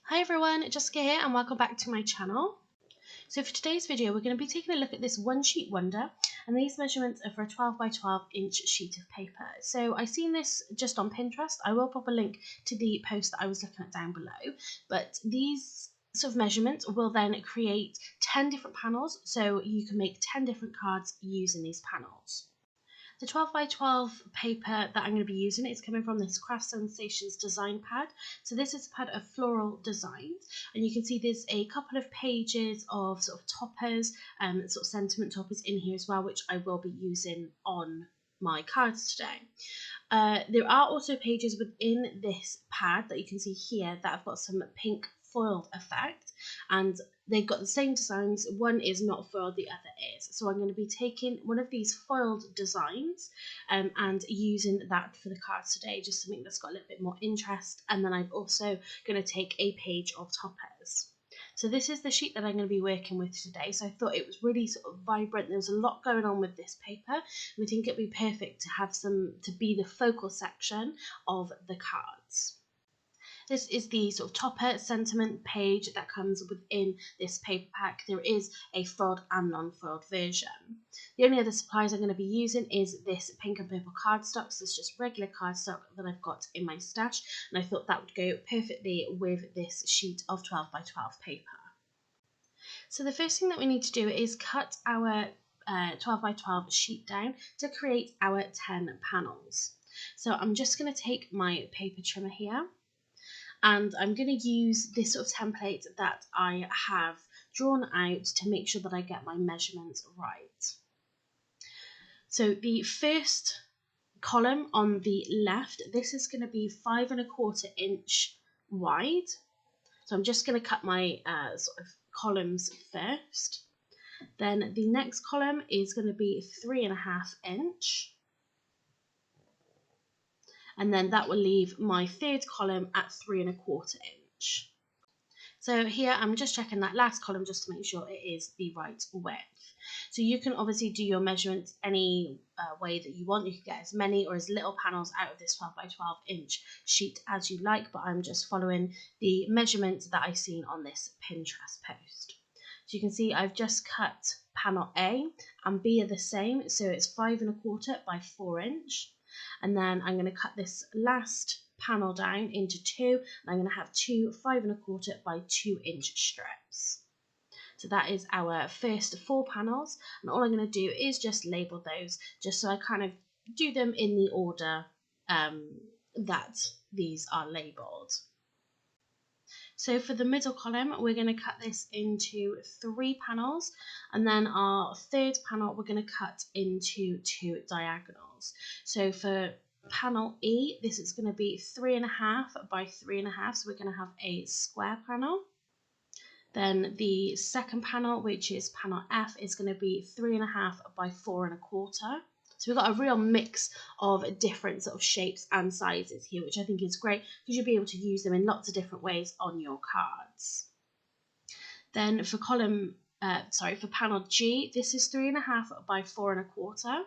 Hi everyone, Jessica here and welcome back to my channel. So for today's video we're going to be taking a look at this one sheet wonder, and these measurements are for a 12 by 12 inch sheet of paper. So I seen this just on Pinterest. I will pop a link to the post that I was looking at down below, but these sort of measurements will then create 10 different panels, so you can make 10 different cards using these panels. The 12 by 12 paper that I'm going to be using is coming from this Craft Sensations design pad. So this is a pad of floral designs, and you can see there's a couple of pages of sort of toppers, sort of sentiment toppers in here as well, which I will be using on my cards today. There are also pages within this pad that you can see here that have got some pink foiled effect, and they've got the same designs. One is not foiled, the other is. So I'm going to be taking one of these foiled designs and using that for the cards today, just something that's got a little bit more interest. And then I'm also going to take a page of toppers. So this is the sheet that I'm going to be working with today. So I thought it was really sort of vibrant. There's a lot going on with this paper, and we think it'd be perfect to have to be the focal section of the cards. This is the sort of topper sentiment page that comes within this paper pack. There is a foiled and non-foiled version. The only other supplies I'm going to be using is this pink and purple cardstock. So it's just regular cardstock that I've got in my stash, and I thought that would go perfectly with this sheet of 12 by 12 paper. So the first thing that we need to do is cut our 12 by 12 sheet down to create our 10 panels. So I'm just going to take my paper trimmer here, and I'm going to use this sort of template that I have drawn out to make sure that I get my measurements right. So the first column on the left, this is going to be 5 1/4 inch wide. So I'm just going to cut my sort of columns first. Then the next column is going to be 3 1/2 inch. And then that will leave my third column at 3 1/4 inch. So here I'm just checking that last column just to make sure it is the right width. So you can obviously do your measurements any way that you want. You can get as many or as little panels out of this 12 by 12 inch sheet as you like, but I'm just following the measurements that I've seen on this Pinterest post. So you can see I've just cut panel A and B are the same, so it's 5 1/4 by 4 inch. And then I'm going to cut this last panel down into two, and I'm going to have two 5 1/4 by 2 inch strips. So that is our first 4 panels, and all I'm going to do is just label those, just so I kind of do them in the order that these are labeled. So for the middle column, we're going to cut this into 3 panels, and then our third panel we're going to cut into 2 diagonals. So for panel E, this is going to be 3 1/2 by 3 1/2, so we're going to have a square panel. Then the second panel, which is panel F, is going to be 3 1/2 by 4 1/4. So we've got a real mix of different sort of shapes and sizes here, which I think is great because you'll be able to use them in lots of different ways on your cards. Then for for panel G, this is 3 1/2 by 4 1/4.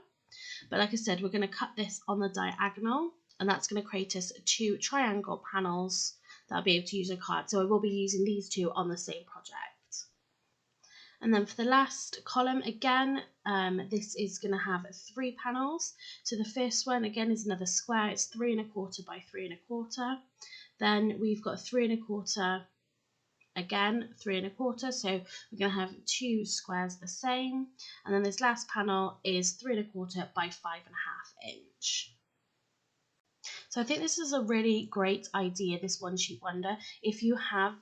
But like I said, we're going to cut this on the diagonal, and that's going to create us 2 triangle panels that I'll be able to use on a card. So I will be using these 2 on the same project. And then for the last column, again, this is going to have 3 panels. So the first one, again, is another square. It's 3 1/4 by 3 1/4. Then we've got 3 1/4, again, 3 1/4. So we're going to have 2 squares the same. And then this last panel is 3 1/4 by 5 1/2 inch. So I think this is a really great idea, this one sheet wonder. If you have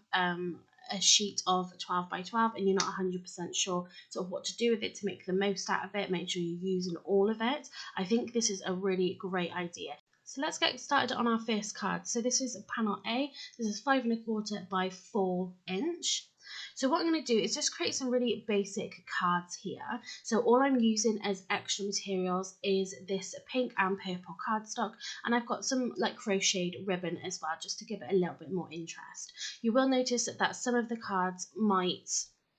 a sheet of 12 by 12 and you're not 100% sure sort of what to do with it to make the most out of it, make sure you're using all of it, I think this is a really great idea. So let's get started on our first card. So this is panel A. This is 5 1/4 by 4 inch. So what I'm going to do is just create some really basic cards here. So all I'm using as extra materials is this pink and purple cardstock, and I've got some like crocheted ribbon as well, just to give it a little bit more interest. You will notice that some of the cards might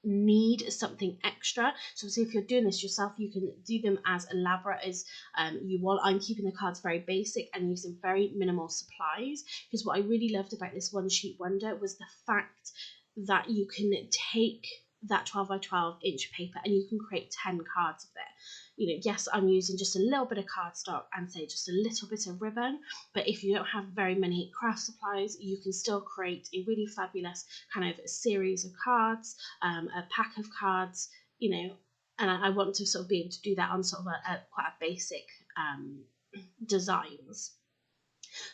need something extra. So obviously if you're doing this yourself, you can do them as elaborate as you want. I'm keeping the cards very basic and using very minimal supplies, because what I really loved about this one sheet wonder was the fact that you can take that 12 by 12 inch paper and you can create 10 cards of it. You know, yes, I'm using just a little bit of cardstock and say just a little bit of ribbon, but if you don't have very many craft supplies, you can still create a really fabulous kind of series of cards, a pack of cards, you know, and I want to sort of be able to do that on sort of quite a basic designs.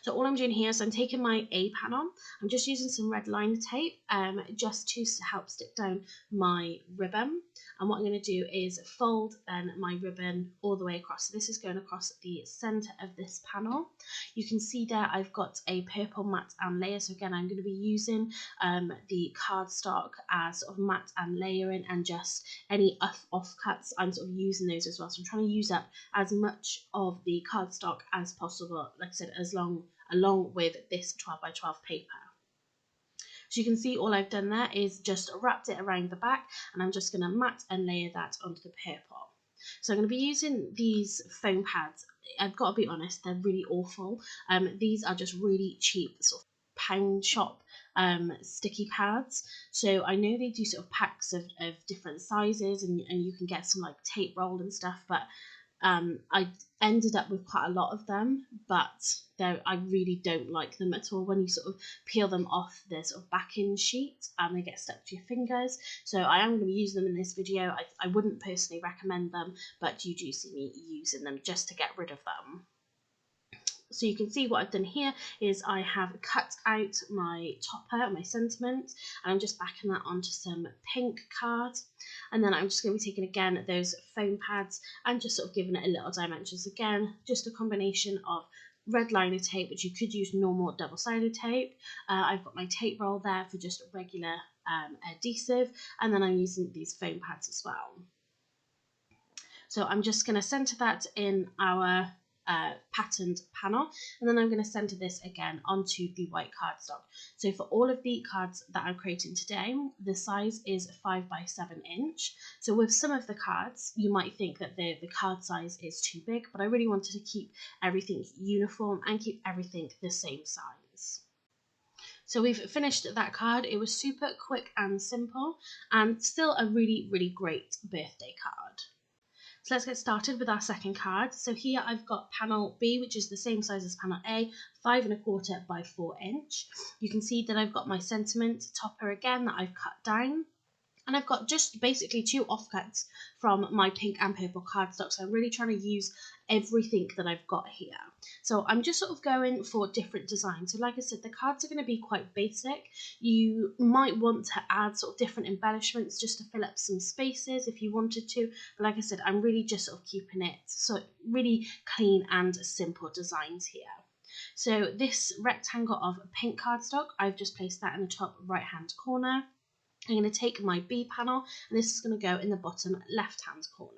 So all I'm doing here is I'm taking my A panel, I'm just using some red liner tape just to help stick down my ribbon. And what I'm going to do is fold then my ribbon all the way across. So this is going across the center of this panel. You can see there I've got a purple matte and layer. So again, I'm going to be using the cardstock as sort of matte and layering, and just any offcuts, I'm sort of using those as well. So I'm trying to use up as much of the cardstock as possible, like I said, along with this 12 by 12 paper. So you can see all I've done there is just wrapped it around the back, and I'm just going to matte and layer that onto the purple. So I'm going to be using these foam pads. I've got to be honest, they're really awful. These are just really cheap, sort of pound shop sticky pads. So I know they do sort of packs of different sizes, and you can get some like tape roll and stuff, but I ended up with quite a lot of them, but I really don't like them at all. When you sort of peel them off the sort of backing sheet, they get stuck to your fingers. So I am going to be using them in this video. I wouldn't personally recommend them, but you do see me using them just to get rid of them. So you can see what I've done here is I have cut out my topper, my sentiment, and I'm just backing that onto some pink card. And then I'm just going to be taking again those foam pads and just sort of giving it a little dimensions. Again, just a combination of red liner tape, which you could use normal double-sided tape. I've got my tape roll there for just regular adhesive, and then I'm using these foam pads as well. So I'm just going to center that in our patterned panel, and then I'm going to center this again onto the white cardstock. So for all of the cards that I'm creating today, the size is 5 by 7 inch. So with some of the cards, you might think that the card size is too big, but I really wanted to keep everything uniform and keep everything the same size. So we've finished that card. It was super quick and simple, and still a really, really great birthday card. So let's get started with our second card. So here I've got panel B, which is the same size as panel A, 5 1/4 by 4 inch. You can see that I've got my sentiment topper again that I've cut down. And I've got just basically 2 offcuts from my pink and purple cardstock. So I'm really trying to use everything that I've got here. So I'm just sort of going for different designs. So like I said, the cards are going to be quite basic. You might want to add sort of different embellishments just to fill up some spaces if you wanted to. But like I said, I'm really just sort of keeping it so really clean and simple designs here. So this rectangle of pink cardstock, I've just placed that in the top right hand corner. I'm going to take my B panel, and this is going to go in the bottom left hand corner.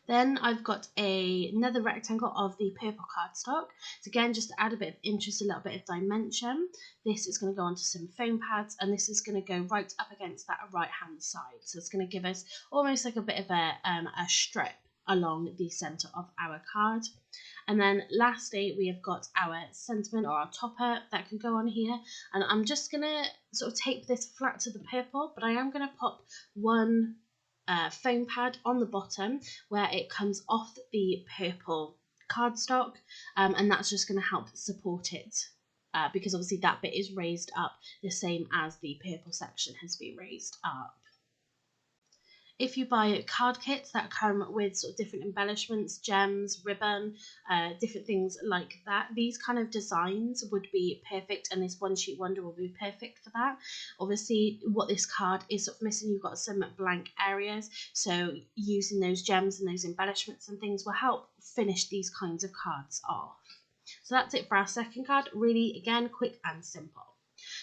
Then I've got another rectangle of the purple cardstock. So again, just to add a bit of interest, a little bit of dimension, this is going to go onto some foam pads, and this is going to go right up against that right hand side. So it's going to give us almost like a bit of a strip along the center of our card. And then lastly, we have got our sentiment or our topper that can go on here. And I'm just going to sort of tape this flat to the purple, but I am going to pop one foam pad on the bottom where it comes off the purple cardstock, and that's just going to help support it because obviously that bit is raised up the same as the purple section has been raised up. If you buy card kits that come with sort of different embellishments, gems, ribbon, different things like that, these kind of designs would be perfect, and this one sheet wonder will be perfect for that. Obviously, what this card is sort of missing, you've got some blank areas, so using those gems and those embellishments and things will help finish these kinds of cards off. So that's it for our second card. Really, again, quick and simple.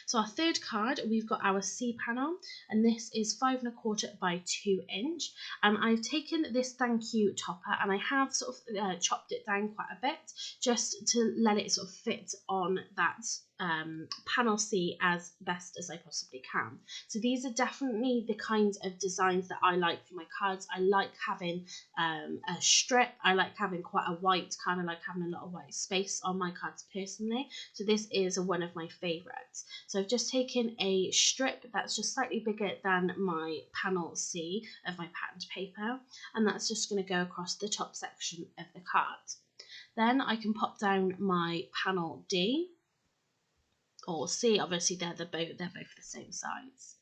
So our third card, we've got our C panel, and this is 5 1/4 by 2 inch. And I've taken this thank you topper and I have sort of chopped it down quite a bit just to let it sort of fit on that panel C as best as I possibly can. So these are definitely the kinds of designs that I like for my cards. I like having a strip. I like having quite a white, kind of like having a lot of white space on my cards personally. So this is one of my favorites. So I've just taken a strip that's just slightly bigger than my panel C of my patterned paper, and that's just going to go across the top section of the card. Then I can pop down my panel D or C, obviously they're both the same size.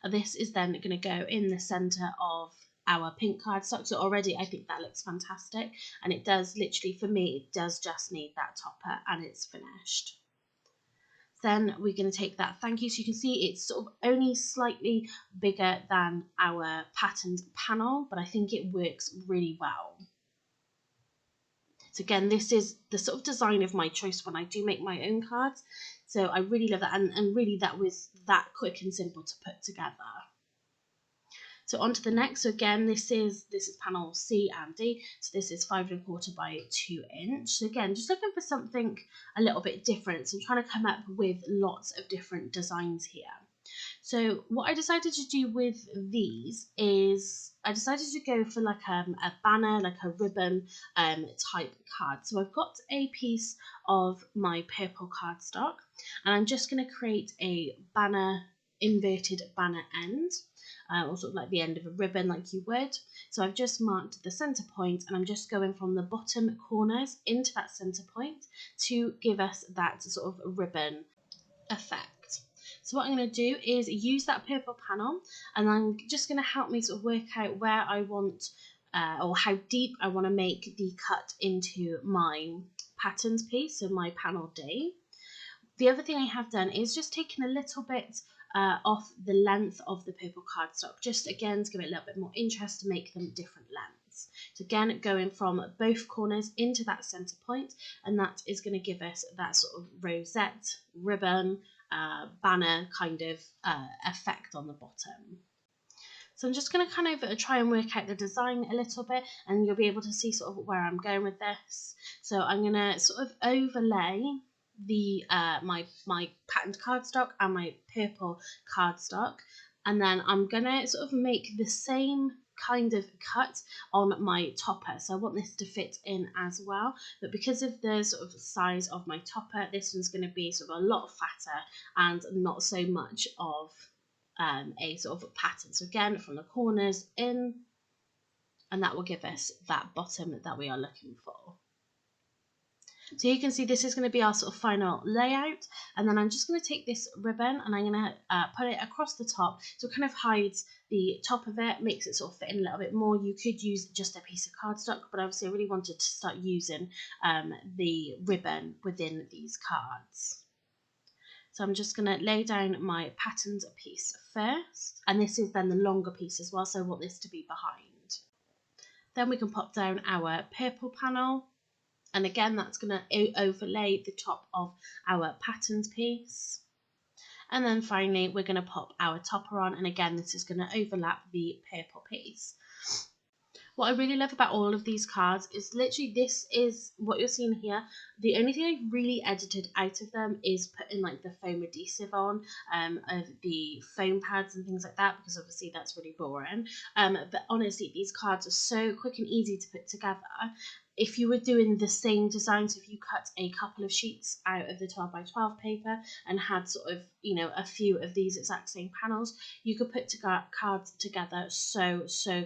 And this is then going to go in the center of our pink cardstock. So already I think that looks fantastic, and it does literally, for me, it does just need that topper and it's finished. Then we're going to take that thank you. So you can see it's sort of only slightly bigger than our patterned panel, but I think it works really well. So again, this is the sort of design of my choice when I do make my own cards. So I really love that, and really that was that quick and simple to put together. So on to the next. So again, this is panel C and D. So this is 5 1/4 by 2 inch. So again, just looking for something a little bit different. So I'm trying to come up with lots of different designs here. So what I decided to do with these is I decided to go for like a banner, like a ribbon type card. So I've got a piece of my purple cardstock, and I'm just going to create a banner, inverted banner end, or sort of like the end of a ribbon like you would. So I've just marked the center point, and I'm just going from the bottom corners into that center point to give us that sort of ribbon effect. So what I'm going to do is use that purple panel, and I'm just going to help me sort of work out where I want or how deep I want to make the cut into my patterns piece, so my panel D. The other thing I have done is just taken a little bit off the length of the purple cardstock, just again to give it a little bit more interest, to make them different lengths. So again, going from both corners into that center point, and that is going to give us that sort of rosette, ribbon, banner kind of effect on the bottom. So I'm just going to kind of try and work out the design a little bit, and you'll be able to see sort of where I'm going with this. So I'm going to sort of overlay the my patterned cardstock and my purple cardstock, and then I'm going to sort of make the same kind of cut on my topper. So I want this to fit in as well, but because of the sort of size of my topper, this one's going to be sort of a lot fatter and not so much of a sort of pattern. So again, from the corners in, and that will give us that bottom that we are looking for. So you can see this is going to be our sort of final layout, and then I'm just going to take this ribbon and I'm going to put it across the top, so it kind of hides the top of it, makes it sort of fit in a little bit more. You could use just a piece of cardstock, but obviously I really wanted to start using the ribbon within these cards. So I'm just going to lay down my patterned piece first, and this is then the longer piece as well, so I want this to be behind. Then we can pop down our purple panel, and again that's going to overlay the top of our patterned piece. And then finally we're going to pop our topper on, and again this is going to overlap the purple piece. What I really love about all of these cards is literally this is what you're seeing here. The only thing I really edited out of them is putting like the foam adhesive on of the foam pads and things like that, because obviously that's really boring. But honestly, these cards are so quick and easy to put together. If you were doing the same design, so if you cut a couple of sheets out of the 12 by 12 paper and had sort of, you know, a few of these exact same panels, you could put cards together so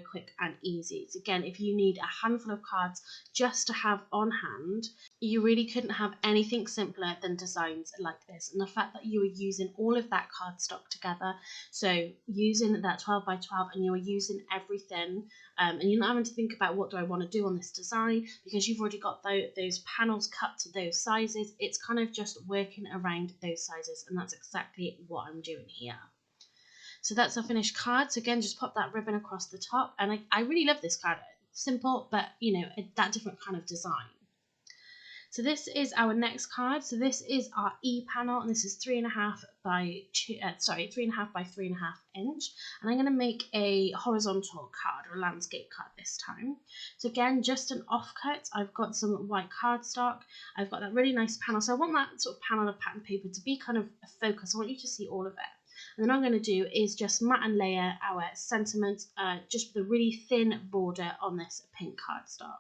quick and easy. So again, if you need a handful of cards just to have on hand, you really couldn't have anything simpler than designs like this. And the fact that you are using all of that cardstock together, so using that 12 by 12 and you are using everything, and you're not having to think about what do I want to do on this design, because you've already got those panels cut to those sizes. It's kind of just working around those sizes, and that's exactly what I'm doing here. So that's our finished card. So again, just pop that ribbon across the top, and I really love this card. Simple, but you know, that different kind of design. So this is our next card. So this is our E panel, and this is 3.5 by 3.5 by 3.5 inch. And I'm going to make a horizontal card, or a landscape card this time. So again, just an offcut. I've got some white cardstock. I've got that really nice panel. So I want that sort of panel of pattern paper to be kind of a focus. I want you to see all of it. And then what I'm going to do is just mat and layer our sentiment just with a really thin border on this pink cardstock.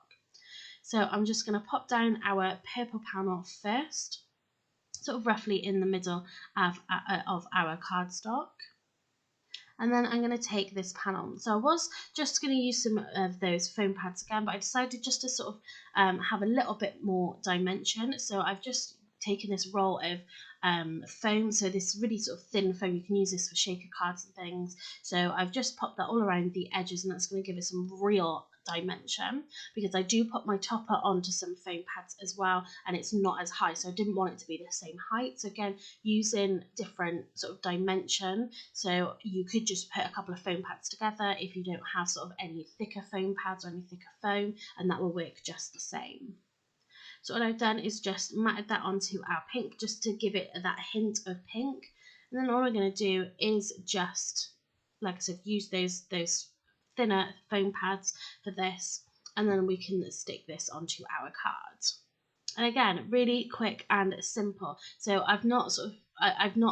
So I'm just going to pop down our purple panel first, sort of roughly in the middle of our cardstock. And then I'm going to take this panel. So I was just going to use some of those foam pads again, but I decided just to sort of have a little bit more dimension. So I've just taken this roll of foam, so this really sort of thin foam. You can use this for shaker cards and things. So I've just popped that all around the edges, and that's going to give it some real dimension, because I do put my topper onto some foam pads as well, and it's not as high, so I didn't want it to be the same height. So again, using different sort of dimension, so you could just put a couple of foam pads together if you don't have sort of any thicker foam pads or any thicker foam, and that will work just the same. So what I've done is just matted that onto our pink, just to give it that hint of pink. And then all I'm going to do is just, like I said, use those thinner foam pads for this, and then we can stick this onto our card. And again, really quick and simple. So I've not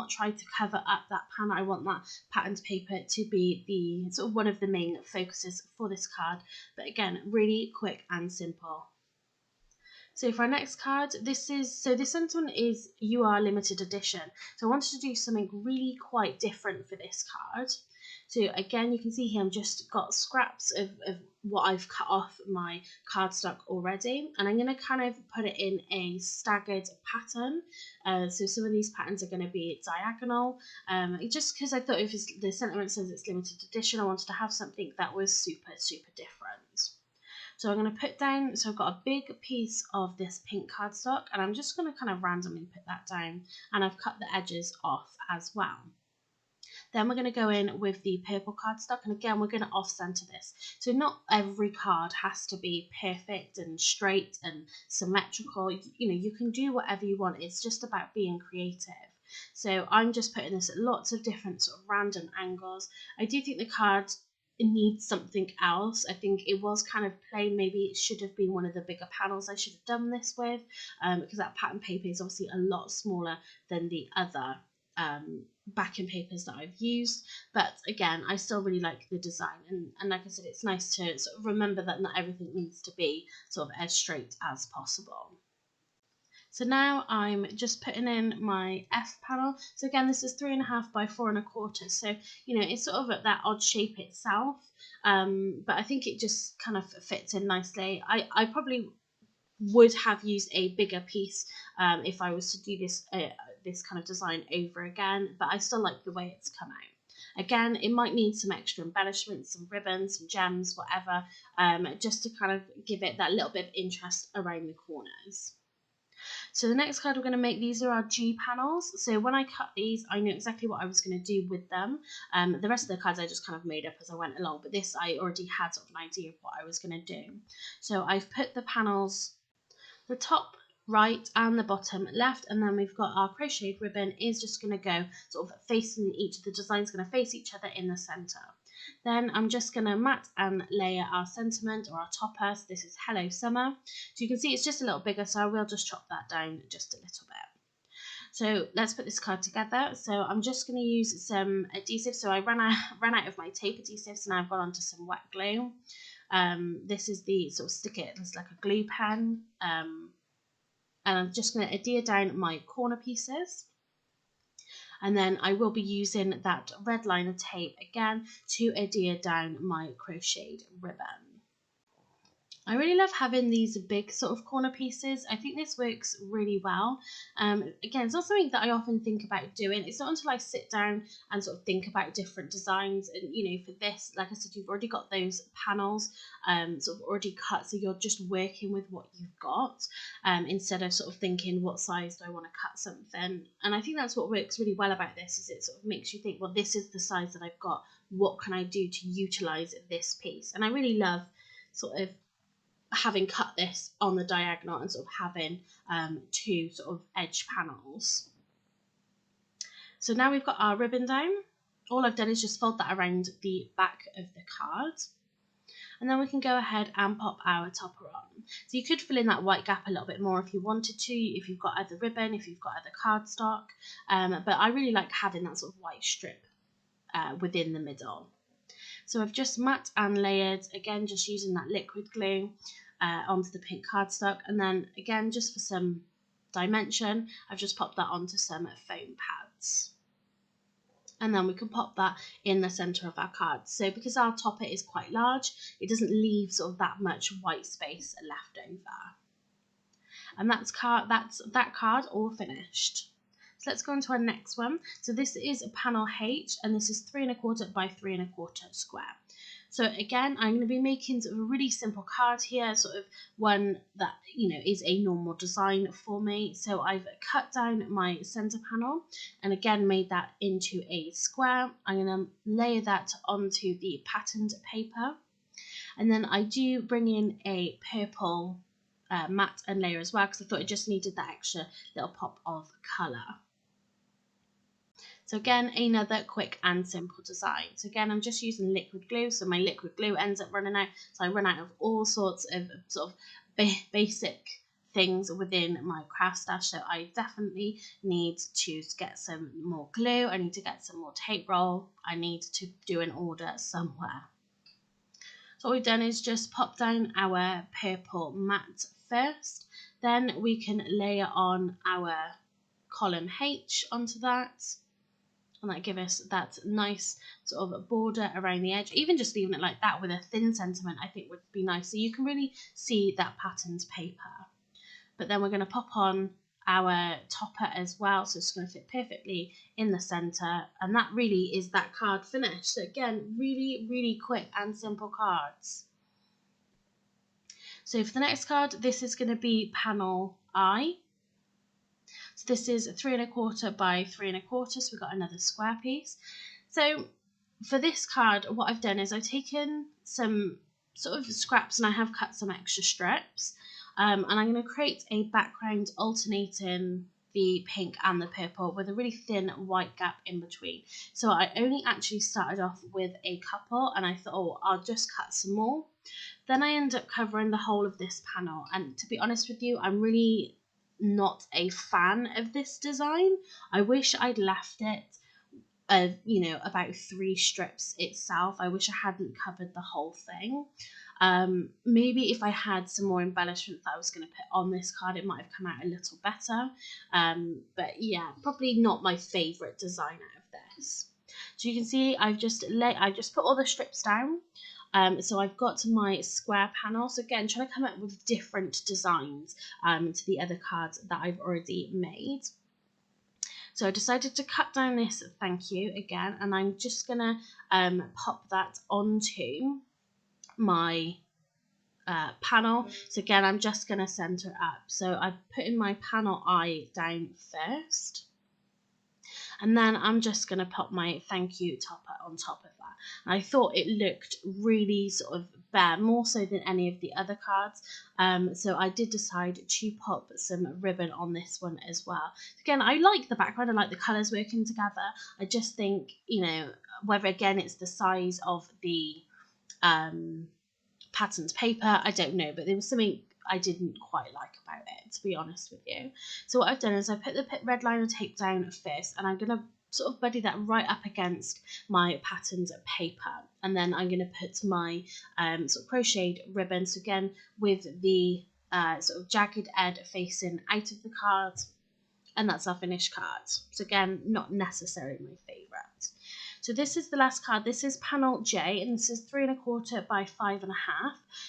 tried to cover up that panel. I want that patterned paper to be the sort of one of the main focuses for this card. But again, really quick and simple. So for our next card, this sentiment is "You Are Limited Edition." So I wanted to do something really quite different for this card. So again, you can see here, I've just got scraps of what I've cut off my cardstock already, and I'm going to kind of put it in a staggered pattern. So some of these patterns are going to be diagonal, just because I thought if the sentiment says it's limited edition, I wanted to have something that was super, super different. So I'm going to put down, so I've got a big piece of this pink cardstock, and I'm just going to kind of randomly put that down, and I've cut the edges off as well. Then we're going to go in with the purple cardstock, and again, we're going to off-center this. So not every card has to be perfect and straight and symmetrical. You know, you can do whatever you want. It's just about being creative. So I'm just putting this at lots of different sort of random angles. I do think the card needs something else. I think it was kind of plain. Maybe it should have been one of the bigger panels I should have done this with, because that pattern paper is obviously a lot smaller than the other backing papers that I've used. But again, I still really like the design, and like I said, it's nice to sort of remember that not everything needs to be sort of as straight as possible. So now I'm just putting in my F panel. So again, this is 3.5 by 4.25. So, you know, it's sort of at that odd shape itself. But I think it just kind of fits in nicely. I probably would have used a bigger piece if I was to do this this kind of design over again, but I still like the way it's come out. Again, it might need some extra embellishments, some ribbons, some gems, whatever, just to kind of give it that little bit of interest around the corners. So the next card we're going to make, these are our G panels. So when I cut these, I knew exactly what I was going to do with them. The rest of the cards I just kind of made up as I went along, but this I already had sort of an idea of what I was going to do. So I've put the panels, the top right and the bottom left, and then we've got our crocheted ribbon is just going to go sort of facing each of the designs, going to face each other in the center. Then I'm just going to mat and layer our sentiment, or our topper. So this is Hello Summer. So you can see it's just a little bigger, so I will just chop that down just a little bit. So let's put this card together. So I'm just going to use some adhesive. So I ran out of my tape adhesive, so now I've gone onto some wet glue. This is the sort of stick it, it's like a glue pen. And I'm just going to adhere down my corner pieces. And then I will be using that red liner tape again to adhere down my crocheted ribbon. I really love having these big sort of corner pieces. I think this works really well. Again, it's not something that I often think about doing. It's not until I sit down and sort of think about different designs. And, you know, for this, like I said, you've already got those panels sort of already cut. So you're just working with what you've got instead of sort of thinking, what size do I want to cut something? And I think that's what works really well about this, is it sort of makes you think, well, this is the size that I've got. What can I do to utilize this piece? And I really love sort of having cut this on the diagonal and sort of having two sort of edge panels. So now we've got our ribbon down. All I've done is just fold that around the back of the card. And then we can go ahead and pop our topper on. So you could fill in that white gap a little bit more if you wanted to, if you've got other ribbon, if you've got other cardstock. But I really like having that sort of white strip within the middle. So I've just matte and layered, again, just using that liquid glue onto the pink cardstock. And then again, just for some dimension, I've just popped that onto some foam pads. And then we can pop that in the centre of our card. So because our topper is quite large, it doesn't leave sort of that much white space left over. And that's that card all finished. So let's go on to our next one. So this is a panel H, and this is 3 1/4 by 3 1/4 square. So again, I'm going to be making sort of a really simple card here, sort of one that, you know, is a normal design for me. So I've cut down my center panel and again made that into a square. I'm going to layer that onto the patterned paper, and then I do bring in a purple matte and layer as well, because I thought it just needed that extra little pop of colour. So again, another quick and simple design. So again, I'm just using liquid glue. So my liquid glue ends up running out. So I run out of all sorts of sort of basic things within my craft stash. So I definitely need to get some more glue. I need to get some more tape roll. I need to do an order somewhere. So what we've done is just pop down our purple matte first. Then we can layer on our column H onto that. And that give us that nice sort of border around the edge. Even just leaving it like that with a thin sentiment, I think would be nice. So you can really see that patterned paper. But then we're going to pop on our topper as well. So it's going to fit perfectly in the center. And that really is that card finished. So again, really, really quick and simple cards. So for the next card, this is going to be panel I. So this is 3 1/4 by 3 1/4, so we've got another square piece. So for this card, what I've done is I've taken some sort of scraps and I have cut some extra strips. And I'm going to create a background alternating the pink and the purple with a really thin white gap in between. So I only actually started off with a couple and I thought, oh, I'll just cut some more. Then I end up covering the whole of this panel. And to be honest with you, I'm really not a fan of this design. I wish I'd left it you know, about 3 strips itself. I wish I hadn't covered the whole thing. Maybe if I had some more embellishment that I was going to put on this card, it might have come out a little better. But yeah, probably not my favourite design out of this. So you can see I've just put all the strips down. So I've got my square panel. So again, trying to come up with different designs to the other cards that I've already made. So I decided to cut down this thank you again, and I'm just going to pop that onto my panel. So again, I'm just going to center up. So I've put in my panel I down first. And then I'm just going to pop my thank you topper on top of that. And I thought it looked really sort of bare, more so than any of the other cards. So I did decide to pop some ribbon on this one as well. Again, I like the background, I like the colours working together. I just think, you know, whether again it's the size of the patterned paper, I don't know, but there was something I didn't quite like about it, to be honest with you. So what I've done is I put the red liner tape down first, and I'm going to sort of buddy that right up against my patterned paper, and then I'm going to put my sort of crocheted ribbon, so again with the sort of jagged edge facing out of the card, and that's our finished card. So again, not necessarily my favourite. So this is the last card. This is panel J, and this is 3 1/4 by 5 1/2.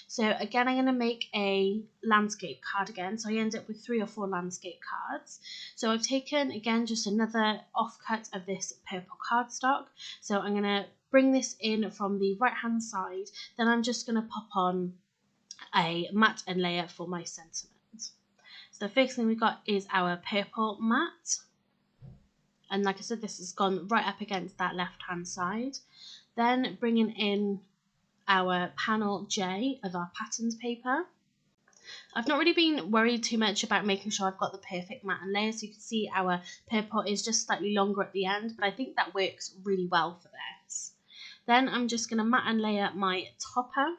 So again, I'm going to make a landscape card again. So I end up with 3 or 4 landscape cards. So I've taken, again, just another offcut of this purple cardstock. So I'm going to bring this in from the right-hand side. Then I'm just going to pop on a matte and layer for my sentiment. So the first thing we've got is our purple matte. And like I said, this has gone right up against that left-hand side. Then bringing in our panel J of our patterned paper. I've not really been worried too much about making sure I've got the perfect mat and layer. So you can see our purple is just slightly longer at the end, but I think that works really well for this. Then I'm just going to mat and layer my topper.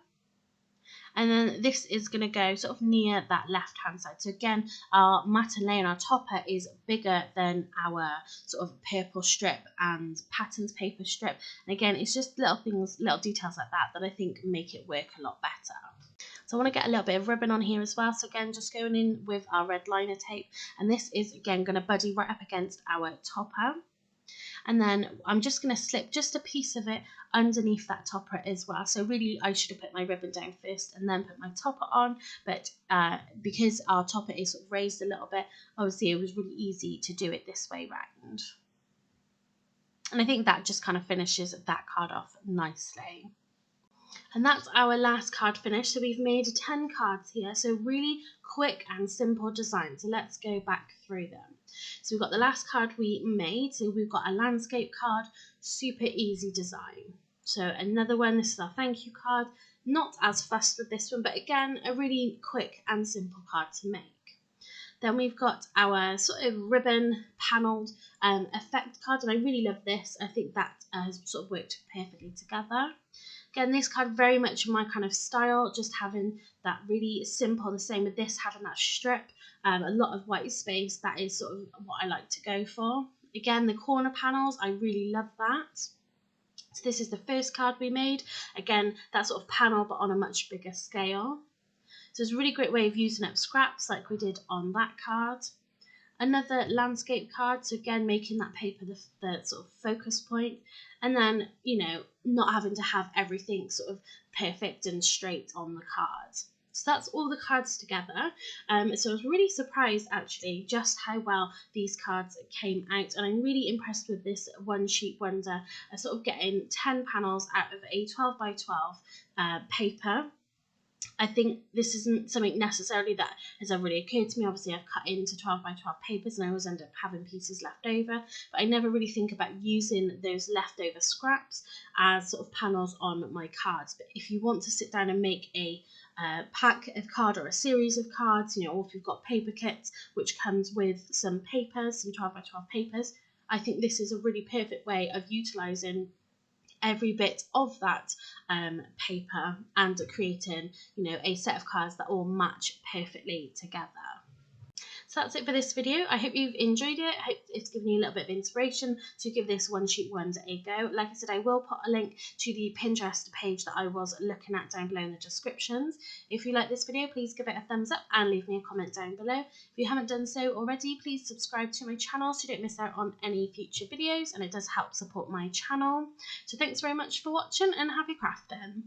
And then this is going to go sort of near that left hand side. So again, our mat and layer and our topper is bigger than our sort of purple strip and patterns paper strip. And again, it's just little things, little details like that I think make it work a lot better. So I want to get a little bit of ribbon on here as well. So again, just going in with our red liner tape. And this is again going to buddy right up against our topper. And then I'm just going to slip just a piece of it underneath that topper as well. So really I should have put my ribbon down first and then put my topper on, but because our topper is sort of raised a little bit, obviously it was really easy to do it this way round. And I think that just kind of finishes that card off nicely. And that's our last card finish. So we've made 10 cards here. So really quick and simple design. So let's go back through them. So we've got the last card we made. So we've got a landscape card, super easy design. So another one, this is our thank you card. Not as fussed with this one, but again, a really quick and simple card to make. Then we've got our sort of ribbon panelled effect card, and I really love this. I think that has sort of worked perfectly together. Again, this card very much my kind of style, just having that really simple, the same with this, having that strip, a lot of white space, that is sort of what I like to go for. Again, the corner panels, I really love that. So this is the first card we made. Again, that sort of panel, but on a much bigger scale. So it's a really great way of using up scraps like we did on that card. Another landscape card, so again, making that paper the sort of focus point. And then, you know, not having to have everything sort of perfect and straight on the card. So that's all the cards together. So I was really surprised actually just how well these cards came out. And I'm really impressed with this One Sheet Wonder, sort of getting 10 panels out of a 12 by 12 paper. I think this isn't something necessarily that has ever really occurred to me. Obviously, I've cut into 12 by 12 papers and I always end up having pieces left over, but I never really think about using those leftover scraps as sort of panels on my cards. But if you want to sit down and make a pack of card or a series of cards, you know, or if you've got paper kits, which comes with some papers, some 12 by 12 papers, I think this is a really perfect way of utilising every bit of that paper and creating, you know, a set of cards that all match perfectly together. So that's it for this video. I hope you've enjoyed it. I hope it's given you a little bit of inspiration to give this One Sheet Wonder a go. Like I said, I will put a link to the Pinterest page that I was looking at down below in the descriptions. If you like this video, please give it a thumbs up and leave me a comment down below. If you haven't done so already, please subscribe to my channel so you don't miss out on any future videos, and it does help support my channel. So thanks very much for watching and happy crafting.